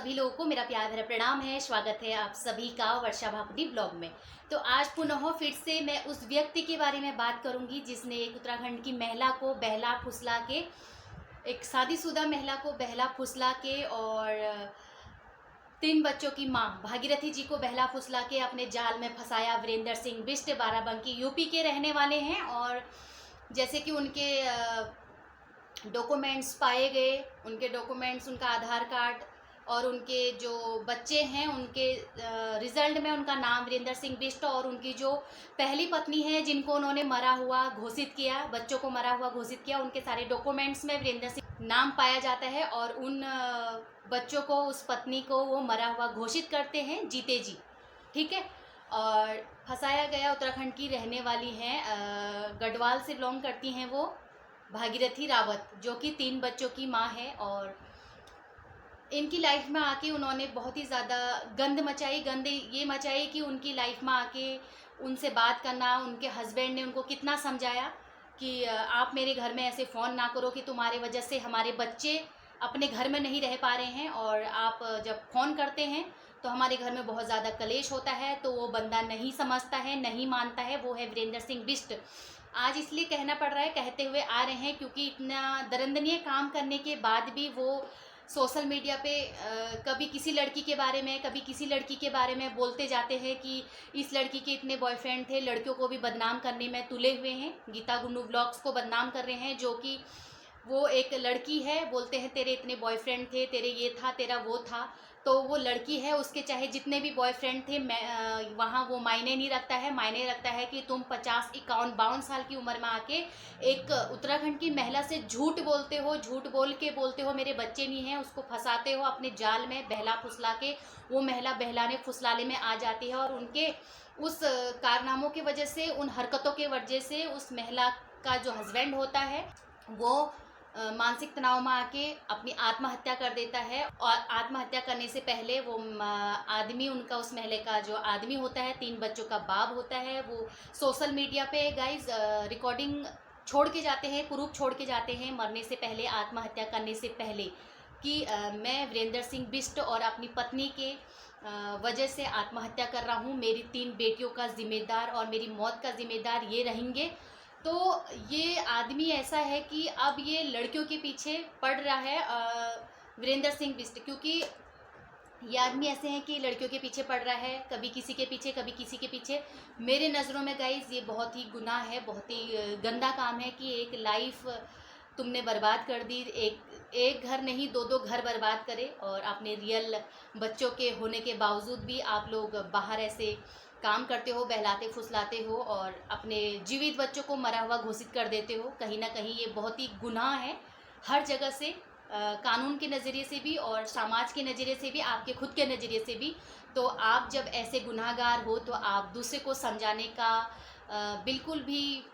सभी लोगों को मेरा प्यार भरा प्रणाम है। स्वागत है आप सभी का वर्षा भापनी ब्लॉग में। तो आज पुनः फिर से मैं उस व्यक्ति के बारे में बात करूंगी जिसने एक उत्तराखंड की महिला को बहला फुसला के, एक शादीशुदा महिला को बहला फुसला के और 3 बच्चों की मां भागीरथी जी को बहला फुसला के अपने जाल में फंसाया वीरेंद्र सिंह बिष्ट। बाराबंकी यूपी के रहने वाले हैं और जैसे कि उनके डॉक्यूमेंट्स पाए गए, उनके डॉक्यूमेंट्स, उनका आधार कार्ड और उनके जो बच्चे हैं उनके रिजल्ट में उनका नाम वीरेंद्र सिंह बिष्ट और उनकी जो पहली पत्नी है जिनको उन्होंने मरा हुआ घोषित किया, बच्चों को मरा हुआ घोषित किया, उनके सारे डॉक्यूमेंट्स में वीरेंद्र सिंह नाम पाया जाता है और उन बच्चों को, उस पत्नी को वो मरा हुआ घोषित करते हैं जीते जी। ठीक है। और फंसाया गया, उत्तराखंड की रहने वाली हैं, गढ़वाल से बिलोंग करती हैं वो भागीरथी रावत, जो कि 3 बच्चों की माँ है। और इनकी लाइफ में आके उन्होंने बहुत ही ज़्यादा गंद ये मचाई कि उनकी लाइफ में आके उनसे बात करना, उनके हस्बैंड ने उनको कितना समझाया कि आप मेरे घर में ऐसे फ़ोन ना करो कि तुम्हारे वजह से हमारे बच्चे अपने घर में नहीं रह पा रहे हैं और आप जब फ़ोन करते हैं तो हमारे घर में बहुत ज़्यादा कलेश होता है। तो वो बंदा नहीं समझता है, नहीं मानता है, वो है वीरेंद्र सिंह बिष्ट। आज इसलिए कहना पड़ रहा है, कहते हुए आ रहे हैं क्योंकि इतना दरिंदनीय काम करने के बाद भी वो सोशल मीडिया पे कभी किसी लड़की के बारे में, कभी किसी लड़की के बारे में बोलते जाते हैं कि इस लड़की के इतने बॉयफ्रेंड थे। लड़कियों को भी बदनाम करने में तुले हुए हैं। गीता गुन्नू व्लॉग्स को बदनाम कर रहे हैं, जो कि वो एक लड़की है, बोलते हैं तेरे इतने बॉयफ्रेंड थे, तेरे ये था, तेरा वो था। तो वो लड़की है, उसके चाहे जितने भी बॉयफ्रेंड थे, वहाँ वो मायने नहीं रखता है। मायने रखता है कि तुम 50, 51, 52 साल की उम्र में आके एक उत्तराखंड की महिला से झूठ बोलते हो, झूठ बोल के बोलते हो मेरे बच्चे नहीं हैं, उसको फंसाते हो अपने जाल में बहला फुसला के। वो महिला बहलाने फुसलाने में आ जाती है और उनके उस कारनामों की वजह से, उन हरकतों के वजह से उस महिला का जो हस्बैंड होता है वो मानसिक तनाव में आके अपनी आत्महत्या कर देता है। और आत्महत्या करने से पहले वो आदमी, उनका उस महिला का जो आदमी होता है, 3 बच्चों का बाप होता है, वो सोशल मीडिया पे गाइज रिकॉर्डिंग छोड़ के जाते हैं, प्रूफ छोड़ के जाते हैं मरने से पहले, आत्महत्या करने से पहले कि मैं वीरेंद्र सिंह बिष्ट और अपनी पत्नी के वजह से आत्महत्या कर रहा हूँ। मेरी 3 बेटियों का जिम्मेदार और मेरी मौत का जिम्मेदार ये रहेंगे। तो ये आदमी ऐसा है कि अब ये लड़कियों के पीछे पड़ रहा है, वीरेंद्र सिंह बिष्ट, क्योंकि ये आदमी ऐसे हैं कि लड़कियों के पीछे पड़ रहा है, कभी किसी के पीछे, कभी किसी के पीछे। मेरे नज़रों में गाइज ये बहुत ही गुनाह है, बहुत ही गंदा काम है कि एक लाइफ तुमने बर्बाद कर दी। एक घर नहीं, 2-2 घर बर्बाद करे और अपने रियल बच्चों के होने के बावजूद भी आप लोग बाहर ऐसे काम करते हो, बहलाते फुसलाते हो और अपने जीवित बच्चों को मरा हुआ घोषित कर देते हो। कहीं ना कहीं ये बहुत ही गुनाह है, हर जगह से, कानून के नज़रिए से भी और समाज के नज़रिए से भी, आपके खुद के नज़रिए से भी। तो आप जब ऐसे गुनाहगार हो तो आप दूसरे को समझाने का बिल्कुल भी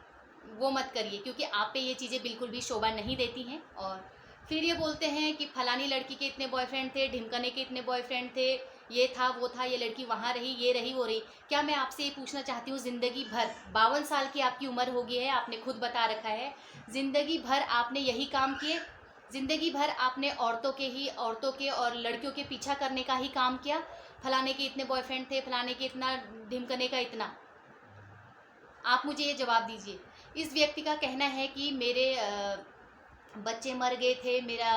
वो मत करिए, क्योंकि आप पे ये चीज़ें बिल्कुल भी शोभा नहीं देती हैं। और फिर ये बोलते हैं कि फलानी लड़की के इतने बॉयफ्रेंड थे, ढिमकने के इतने बॉयफ्रेंड थे, ये था, वो था, ये लड़की वहाँ रही, ये रही, वो रही। क्या मैं आपसे ये पूछना चाहती हूँ, ज़िंदगी भर 52 साल की आपकी उम्र हो गई है, आपने खुद बता रखा है, ज़िंदगी भर आपने यही काम किए, ज़िंदगी भर आपने औरतों के और लड़कियों के पीछा करने का ही काम किया। फलाने के इतने बॉयफ्रेंड थे, फलाने के इतना, ढिमकने का इतना। आप मुझे ये जवाब दीजिए। इस व्यक्ति का कहना है कि मेरे बच्चे मर गए थे, मेरा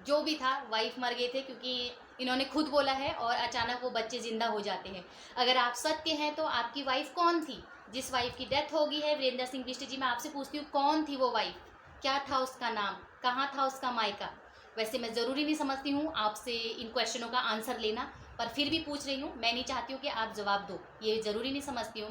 जो भी था, वाइफ मर गए थे, क्योंकि इन्होंने खुद बोला है और अचानक वो बच्चे ज़िंदा हो जाते हैं। अगर आप सत्य हैं तो आपकी वाइफ कौन थी? जिस वाइफ की डेथ हो गई है वीरेंद्र सिंह बिष्ट जी, मैं आपसे पूछती हूँ कौन थी वो वाइफ? क्या था उसका नाम? कहाँ था उसका मायका? वैसे मैं ज़रूरी नहीं समझती हूँ आपसे इन क्वेश्चनों का आंसर लेना, पर फिर भी पूछ रही हूँ। मैं नहीं चाहती हूँ कि आप जवाब दो, ये ज़रूरी नहीं समझती हूँ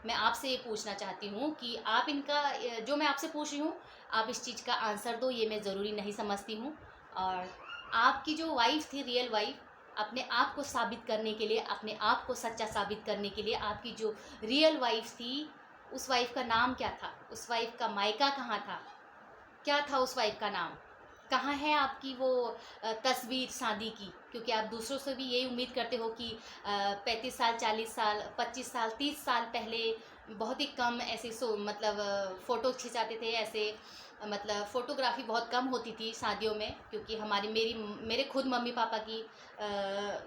मैं आपसे ये पूछना चाहती हूँ कि आप इनका, जो मैं आपसे पूछ रही हूँ, आप इस चीज़ का आंसर दो, ये मैं ज़रूरी नहीं समझती हूँ। और आपकी जो वाइफ थी, रियल वाइफ, अपने आप को साबित करने के लिए, अपने आप को सच्चा साबित करने के लिए, आपकी जो रियल वाइफ थी, उस वाइफ का नाम क्या था? उस वाइफ का मायका कहाँ था? क्या था उस वाइफ का नाम? कहाँ है आपकी वो तस्वीर शादी की? क्योंकि आप दूसरों से भी यही उम्मीद करते हो कि 35 साल, 40 साल, 25 साल, 30 साल पहले बहुत ही कम ऐसे मतलब फ़ोटो खिंचाते थे ऐसे, मतलब फ़ोटोग्राफी बहुत कम होती थी शादियों में, क्योंकि मेरे खुद मम्मी पापा की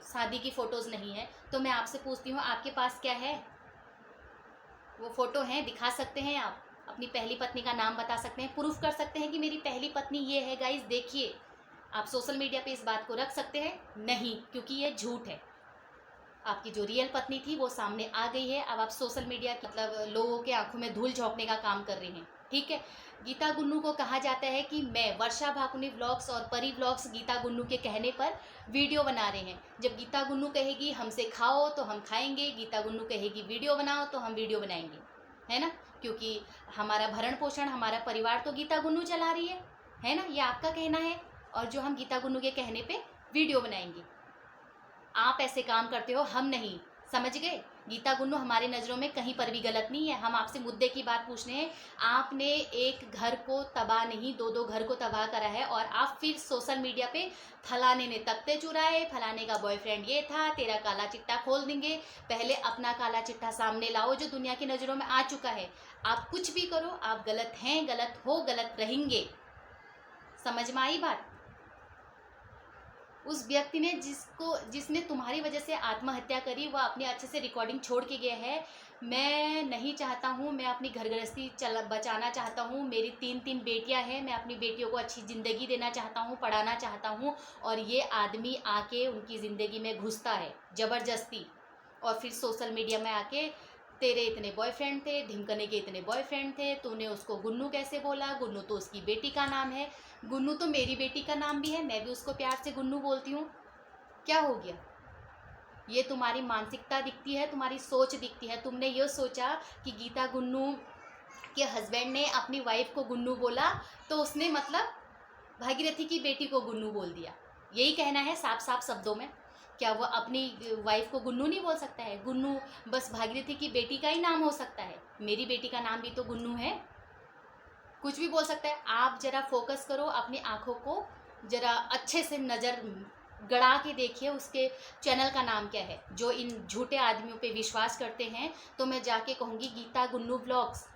शादी की फ़ोटोज़ नहीं है। तो मैं आपसे पूछती हूँ, आपके पास क्या है? वो फ़ोटो हैं, दिखा सकते हैं आप? अपनी पहली पत्नी का नाम बता सकते हैं, प्रूफ कर सकते हैं कि मेरी पहली पत्नी ये है गाइस, देखिए। आप सोशल मीडिया पे इस बात को रख सकते हैं? नहीं, क्योंकि ये झूठ है। आपकी जो रियल पत्नी थी वो सामने आ गई है। अब आप सोशल मीडिया मतलब लोगों के आंखों में धूल झोंकने का काम कर रही हैं, ठीक है। गीता गुन्नू को कहा जाता है कि मैं वर्षा भाकुनी व्लॉग्स और परी व्लॉग्स गीता गुन्नू के कहने पर वीडियो बना रहे हैं। जब गीता गुन्नू कहेगी हमसे खाओ तो हम खाएंगे, गीता गुन्नू कहेगी वीडियो बनाओ तो हम वीडियो बनाएंगे, है ना। क्योंकि हमारा भरण पोषण, हमारा परिवार तो गीता गुन्नू चला रही है ना, ये आपका कहना है। और जो हम गीता गुन्नू के कहने पे वीडियो बनाएंगे, आप ऐसे काम करते हो, हम नहीं। समझ गए? गीता गुन्नू हमारी नज़रों में कहीं पर भी गलत नहीं है। हम आपसे मुद्दे की बात पूछ रहे हैं। आपने एक घर को तबाह नहीं, दो दो घर को तबाह करा है, और आप फिर सोशल मीडिया पे फलाने ने तख्ते चुराए, फलाने का बॉयफ्रेंड ये था, तेरा काला चिट्टा खोल देंगे। पहले अपना काला चिट्टा सामने लाओ जो दुनिया की नज़रों में आ चुका है। आप कुछ भी करो, आप गलत हैं, गलत हो, गलत रहेंगे। समझ में आई बात? उस व्यक्ति ने जिसने तुम्हारी वजह से आत्महत्या करी, वह अपने अच्छे से रिकॉर्डिंग छोड़ के गया है। मैं नहीं चाहता हूँ, मैं अपनी घर गृहस्थी बचाना चाहता हूँ। मेरी 3 बेटियाँ हैं, मैं अपनी बेटियों को अच्छी ज़िंदगी देना चाहता हूँ, पढ़ाना चाहता हूँ। और ये आदमी आके उनकी ज़िंदगी में घुसता है ज़बरदस्ती, और फिर सोशल मीडिया में आके तेरे इतने बॉयफ्रेंड थे, ढिमकने के इतने बॉयफ्रेंड थे, तूने उसको गुन्नू कैसे बोला? गुन्नू तो उसकी बेटी का नाम है, गुन्नू तो मेरी बेटी का नाम भी है, मैं भी उसको प्यार से गुन्नू बोलती हूँ। क्या हो गया? ये तुम्हारी मानसिकता दिखती है, तुम्हारी सोच दिखती है। तुमने ये सोचा कि गीता गुन्नू के हस्बैंड ने अपनी वाइफ को गुन्नू बोला, तो उसने मतलब भागीरथी की बेटी को गुन्नू बोल दिया। यही कहना है साफ साफ शब्दों में। क्या वो अपनी वाइफ को गुन्नू नहीं बोल सकता है? गुन्नू बस भागीरथी की बेटी का ही नाम हो सकता है, मेरी बेटी का नाम भी तो गुन्नू है। कुछ भी बोल सकता है। आप जरा फोकस करो अपनी आंखों को, जरा अच्छे से नज़र गड़ा के देखिए उसके चैनल का नाम क्या है। जो इन झूठे आदमियों पे विश्वास करते हैं, तो मैं जाके कहूँगी गीता गुन्नू ब्लॉग्स,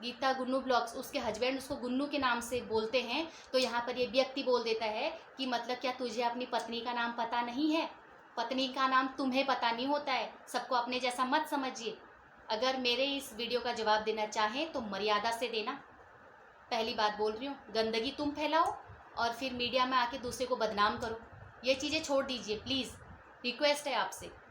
गीता गुन्नू ब्लॉग्स। उसके हस्बैंड उसको गुन्नू के नाम से बोलते हैं, तो यहाँ पर ये व्यक्ति बोल देता है कि मतलब क्या तुझे अपनी पत्नी का नाम पता नहीं है? पत्नी का नाम तुम्हें पता नहीं होता है। सबको अपने जैसा मत समझिए। अगर मेरे इस वीडियो का जवाब देना चाहें तो मर्यादा से देना। पहली बात बोल रही हूँ, गंदगी तुम फैलाओ और फिर मीडिया में आके दूसरे को बदनाम करो। ये चीज़ें छोड़ दीजिए प्लीज़, रिक्वेस्ट है आपसे।